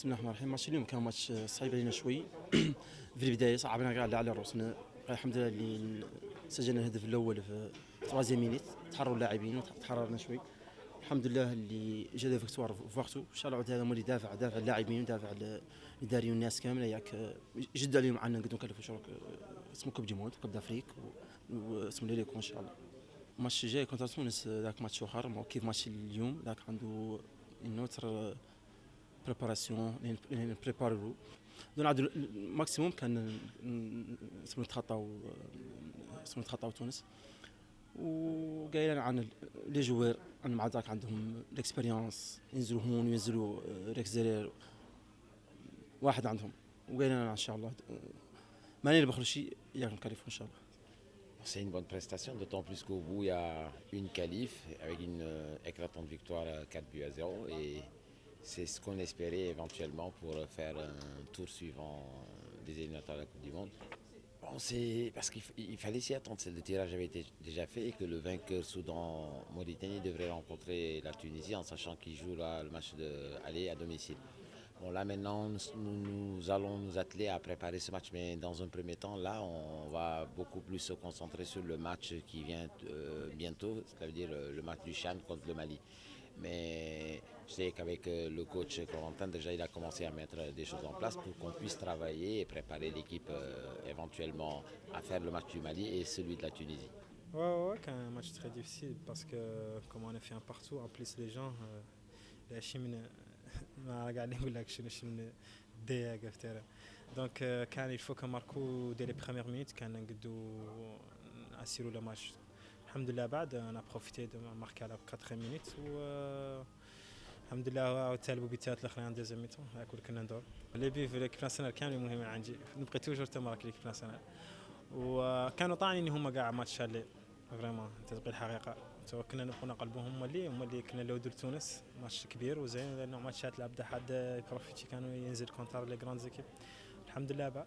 بسم الله الرحمن الرحيم. ماتش اليوم كان ماتش صعيب علينا شوي. في البدايه صعبنا كاع على روسنا. الحمد لله اللي سجلنا الهدف الاول في 3 مينيت، تحرروا اللاعبين وتحررنا شوي. الحمد لله اللي جا فيكتوار في وقته. ان شاء الله عاد هذا هو اللي دافع اللاعبين ودافع الاداريين والناس كامله، ياك جد عليهم عنا نقدروا نكلفوا شروك اسمه كوب دي موند، كوب دافريك، واسمه ليكم ان شاء الله. الماتش الجاي كونتر تونس ذاك ماتش اخر كيف ماتش اليوم، ذاك عنده نوتر بريباراسيون نبريبارو. دون عاد الماكسيموم كان نتخطاو تونس. وقايلين عن لي جوار ان مع ذاك عندهم الاكسبيريونس، ينزلوا هون وينزلوا ريكزيرير واحد عندهم. وقايلين ان شاء الله ماني نبخلوا شيء ياكم كاليفو ان شاء الله. C'est une bonne prestation, d'autant plus qu'au bout, il y a une qualif avec une éclatante victoire 4 buts à 0. Et c'est ce qu'on espérait éventuellement pour faire un tour suivant des éliminatoires de la Coupe du Monde. Bon, c'est parce qu'il fallait s'y attendre. Le tirage avait été déjà fait et que le vainqueur Soudan-Mauritanie devrait rencontrer la Tunisie en sachant qu'il joue là, le match aller à domicile. Bon, là maintenant, nous allons nous atteler à préparer ce match, mais dans un premier temps, là, on va beaucoup plus se concentrer sur le match qui vient bientôt, c'est-à-dire le match du Chan contre le Mali. Mais je sais qu'avec le coach Corentin, déjà, il a commencé à mettre des choses en place pour qu'on puisse travailler et préparer l'équipe éventuellement à faire le match du Mali et celui de la Tunisie. Ouais, c'est un match très difficile parce que comme on a fait un partout, en plus les gens, la Chine, ما قاعدين نقول لك شنو دقيقة في التيران. دونك كان il faut que ماركو دي لي بروميير مينوت كان نقدو اسيرو لو ماتش. الحمد لله بعد انا بروفيتي دو ماركي على 4 مينوت و الحمد لله تالبوا بيتات الاخرين دوزيام ميتون هاكل كنا ندور لي بي في ليكيب ناسيونال كامل مهمين عندي، نبقي توجور تمارك ليكيب ناسيونال. وكانوا طاعنين هما كاع ماتش اللي فريمون تتبقي الحقيقه. كنا نبقوا نقلبوهم هما اللي كنا لو دور تونس ماتش كبير وزين، لانه ماتشات لعب حد يبروفيتي كانوا ينزل كونتر لي غراند زيكيب. الحمد لله بعد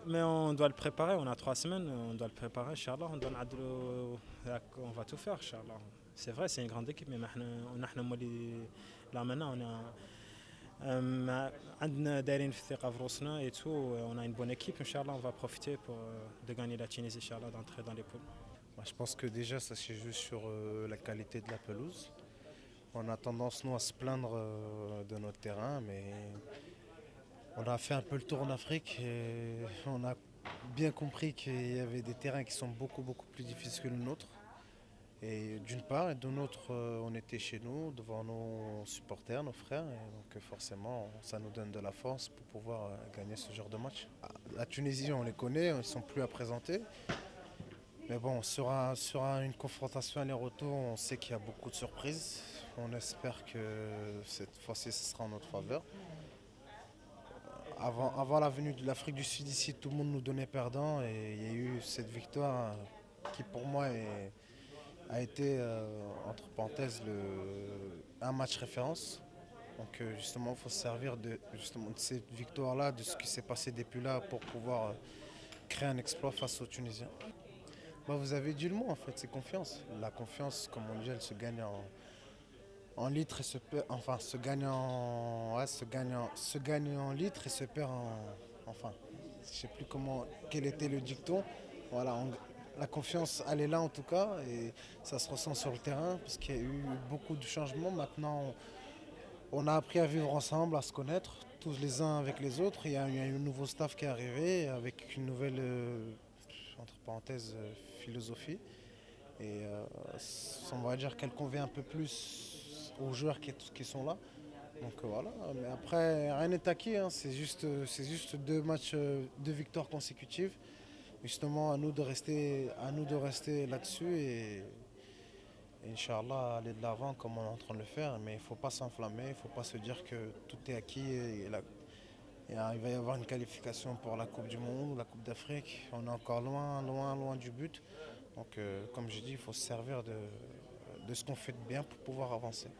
mais on doit le préparer, on a 3 semaines, on doit le préparer, Inch'Allah, on doit on va tout faire, Inch'Allah. C'est vrai, c'est une grande équipe, mais là maintenant, on a دايرين في الثقة في روسنا et tout, on a une bonne équipe, Inch'Allah, on va profiter de gagner la Tunisie, Inch'Allah, d'entrer dans les poules. Je pense que déjà ça se joue sur la qualité de la pelouse. On a tendance nous à se plaindre de notre terrain, mais on a fait un peu le tour en Afrique et on a bien compris qu'il y avait des terrains qui sont beaucoup plus difficiles que le nôtre. Et d'une part, et d'une autre, on était chez nous, devant nos supporters, nos frères, et donc forcément ça nous donne de la force pour pouvoir gagner ce genre de match. La Tunisie, on les connaît, ils ne sont plus à présenter. Mais bon, sur une confrontation aller-retour, on sait qu'il y a beaucoup de surprises. On espère que cette fois-ci, ce sera en notre faveur. Avant la venue de l'Afrique du Sud ici, tout le monde nous donnait perdant et il y a eu cette victoire qui pour moi a été, entre parenthèses, un match référence. Donc justement, il faut se servir de cette victoire-là, de ce qui s'est passé depuis là pour pouvoir créer un exploit face aux Tunisiens. Vous avez dit le mot en fait, c'est confiance. La confiance, comme on dit, elle se gagne en litres et se gagne en litres et se perd je sais plus quel était le dicton. Voilà, la confiance elle est là en tout cas et ça se ressent sur le terrain parce qu'il y a eu beaucoup de changements. Maintenant on a appris à vivre ensemble, à se connaître tous les uns avec les autres. Il y a eu un nouveau staff qui est arrivé avec une nouvelle entre parenthèses philosophie et on va dire qu'elle convient un peu plus aux joueurs qui sont là. Donc voilà, mais après rien n'est acquis, hein. C'est juste 2 matchs, 2 victoires consécutives. Justement à nous de rester là-dessus et Inch'Allah aller de l'avant comme on est en train de le faire. Mais il ne faut pas s'enflammer, il ne faut pas se dire que tout est acquis et il va y avoir une qualification pour la Coupe du Monde, la Coupe d'Afrique. On est encore loin du but. Donc comme je dis, il faut se servir de ce qu'on fait de bien pour pouvoir avancer.